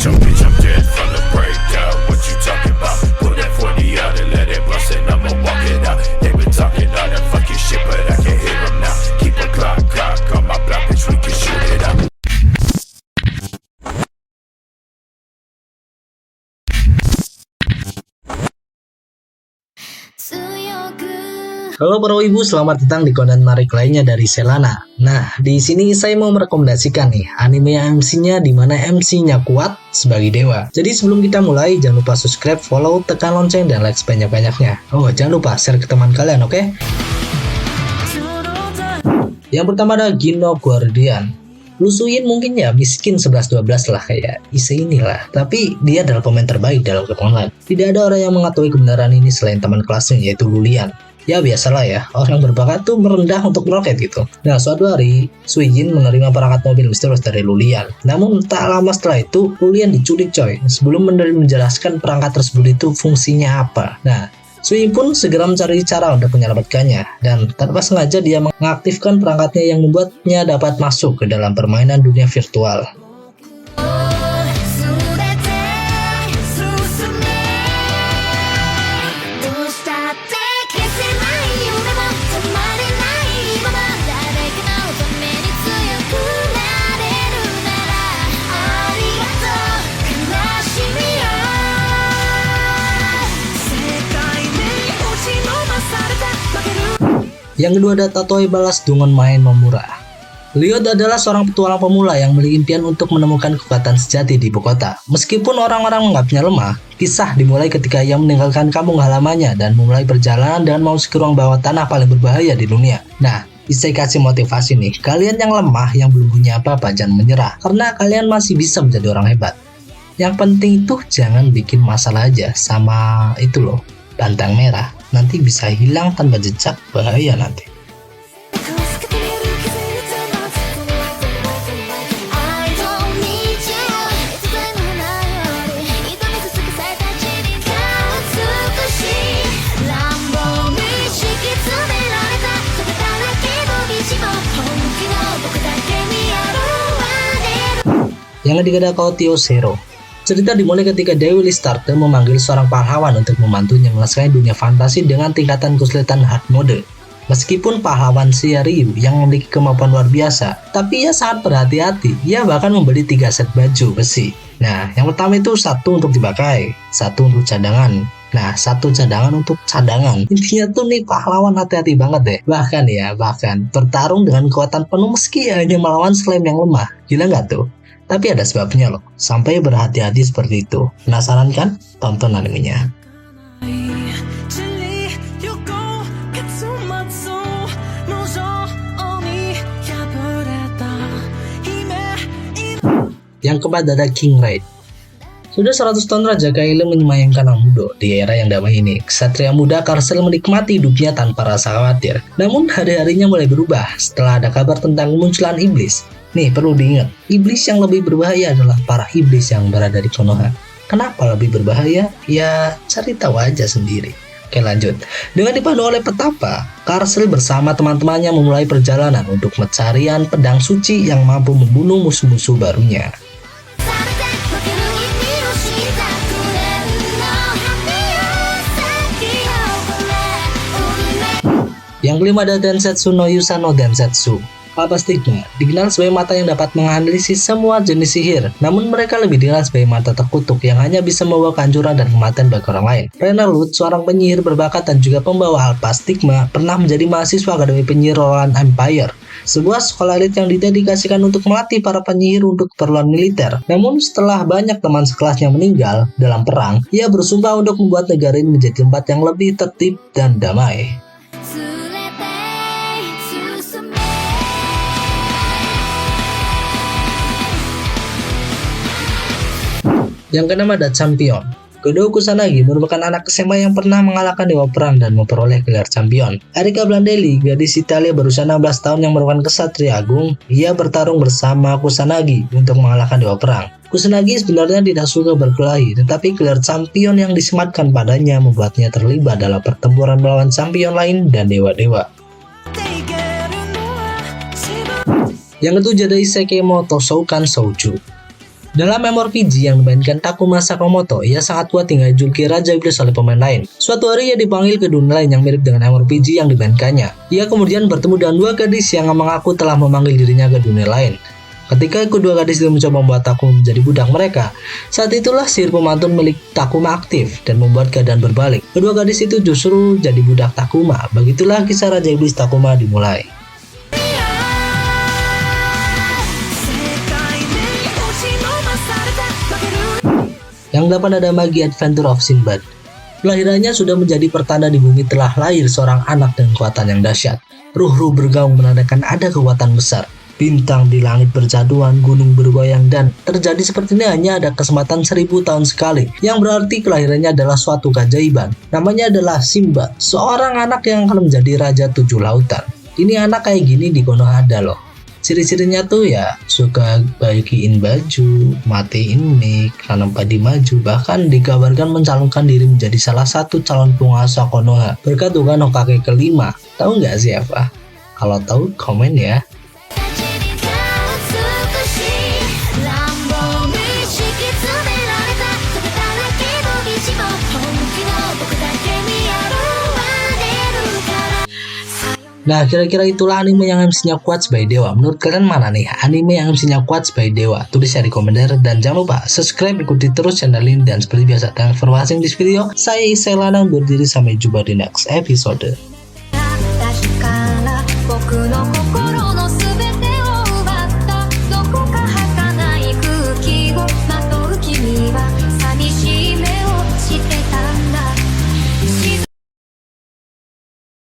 I'm dead from the breakout. What you talking about? Pull that 40 out and let it bust and I'ma walk it out. They been talking all that fucking shit, but I can hear them now. Keep a clock on my block, bitch, we can shoot it out. Halo para ibu, selamat datang di konten menarik lainnya dari Selana. Nah, di sini saya mau merekomendasikan nih anime MC-nya di mana MC-nya kuat sebagai dewa. Jadi sebelum kita mulai, jangan lupa subscribe, follow, tekan lonceng dan like sebanyak-banyaknya. Oh, jangan lupa share ke teman kalian, oke? Yang pertama ada Gino Guardian. Lu Suyin mungkin ya miskin 11-12 lah kayak Ise inilah, tapi dia adalah pemain terbaik dalam game online. Tidak ada orang yang mengetahui kebenaran ini selain teman kelasnya yaitu Lulian. Ya biasalah ya, orang berbakat tuh merendah untuk meroket gitu. Nah suatu hari, Suyin menerima perangkat mobil misterius dari Lulian. Namun tak lama setelah itu, Lulian diculik coy. Sebelum menjelaskan perangkat tersebut itu fungsinya apa. Nah, Suyin pun segera mencari cara untuk menyelamatkannya. Dan tanpa sengaja dia mengaktifkan perangkatnya yang membuatnya dapat masuk ke dalam permainan dunia virtual. Yang kedua ada Tatoi balas dengan main Nomura. Liot adalah seorang petualang pemula yang memiliki impian untuk menemukan kekuatan sejati di ibu kota. Meskipun orang-orang menganggapnya lemah, kisah dimulai ketika ia meninggalkan kampung halamannya dan memulai perjalanan dengan memasuki ruang bawah tanah paling berbahaya di dunia. Nah, saya kasih motivasi nih, kalian yang lemah yang belum punya apa-apa jangan menyerah, karena kalian masih bisa menjadi orang hebat. Yang penting itu jangan bikin masalah aja sama itu loh, bantang merah. Nanti bisa hilang tanpa jejak, bahaya nanti. Yang ketiga ada Kautio Zero. Cerita dimulai ketika Dewi Listarte memanggil seorang pahlawan untuk membantunya menyelesaikan dunia fantasi dengan tingkatan kesulitan hard mode. Meskipun pahlawan Ryu yang memiliki kemampuan luar biasa, tapi ia sangat berhati-hati. Ia bahkan membeli 3 set baju besi. Nah, yang pertama itu 1 untuk dipakai, 1 untuk cadangan. Nah, 1 cadangan untuk cadangan. Intinya tuh nih pahlawan hati-hati banget deh. Bahkan bertarung dengan kekuatan penuh meski hanya melawan slime yang lemah. Gila nggak tuh? Tapi ada sebabnya loh, sampai berhati-hati seperti itu. Penasaran kan? Tonton animenya. Yang keempat ada King Raid. Sudah 100 tahun Raja Kaile menyemayangkan Amudo. Di era yang damai ini, ksatria muda Karcel menikmati hidupnya tanpa rasa khawatir. Namun hari-harinya mulai berubah setelah ada kabar tentang kemunculan iblis. Nih perlu diingat, iblis yang lebih berbahaya adalah para iblis yang berada di Konoha. Kenapa lebih berbahaya? Ya cari tahu aja sendiri. Oke lanjut. Dengan dipandu oleh petapa, Karcel bersama teman-temannya memulai perjalanan untuk pencarian pedang suci yang mampu membunuh musuh-musuh barunya. Yang kelima ada Densetsu no Yusa no Densetsu. Apa stigma? Dikenal sebagai mata yang dapat menganalisis semua jenis sihir. Namun mereka lebih dikenal sebagai mata terkutuk yang hanya bisa membawa kehancuran dan kematian bagi orang lain. Rainer Lut, seorang penyihir berbakat dan juga pembawa Alpha Stigma, pernah menjadi mahasiswa Akademi Penyihir Roland Empire, sebuah sekolah elit yang didedikasikan untuk melatih para penyihir untuk keperluan militer. Namun setelah banyak teman sekelasnya meninggal dalam perang, ia bersumpah untuk membuat negara ini menjadi tempat yang lebih tertib dan damai. Yang keenam ada Champion. Kedua Kusanagi merupakan anak SMA yang pernah mengalahkan Dewa Perang dan memperoleh gelar Champion. Erika Blandelli, gadis Italia berusia 16 tahun yang merupakan kesatria agung, ia bertarung bersama Kusanagi untuk mengalahkan Dewa Perang. Kusanagi sebenarnya tidak suka berkelahi, tetapi gelar Champion yang disematkan padanya membuatnya terlibat dalam pertempuran melawan Champion lain dan dewa-dewa. Yang ketujuh ada Isekai Moto Shoukan Shouju. Dalam MMORPG yang dimainkan Takuma Sakamoto, ia sangat kuat hingga dijuluki Raja Iblis oleh pemain lain. Suatu hari ia dipanggil ke dunia lain yang mirip dengan MMORPG yang dimainkannya. Ia kemudian bertemu dengan dua gadis yang mengaku telah memanggil dirinya ke dunia lain. Ketika kedua gadis itu mencoba membuat Takuma menjadi budak mereka, saat itulah sihir pemantun milik Takuma aktif dan membuat keadaan berbalik. Kedua gadis itu justru jadi budak Takuma. Begitulah kisah Raja Iblis Takuma dimulai. Yang 8 ada Magi Adventure of Sinbad. Kelahirannya sudah menjadi pertanda di bumi telah lahir seorang anak dengan kekuatan yang dahsyat. Ruh-ruh bergaung menandakan ada kekuatan besar. Bintang di langit berjaduan, gunung bergoyang, dan terjadi seperti ini hanya ada kesempatan 1000 tahun sekali. Yang berarti kelahirannya adalah suatu keajaiban. Namanya adalah Simba, seorang anak yang akan menjadi Raja 7 Lautan. Ini anak kayak gini di Konohada loh. Ciri-cirinya tuh ya suka bagiin baju, matiin mic, tanam padi maju, bahkan dikabarkan mencalonkan diri menjadi salah satu calon penguasa Konoha berkat Tuhan Hokage kelima. Tahu nggak siapa? Kalau tahu komen ya. Nah, kira-kira itulah anime yang MC-nya kuat sebagai dewa. Menurut kalian mana nih anime yang MC-nya kuat sebagai dewa? Tulis ya di komentar, dan jangan lupa subscribe, ikuti terus channel ini, dan seperti biasa thanks for watching this video. Saya Isai Lanang berdiri, sampai jumpa di next episode.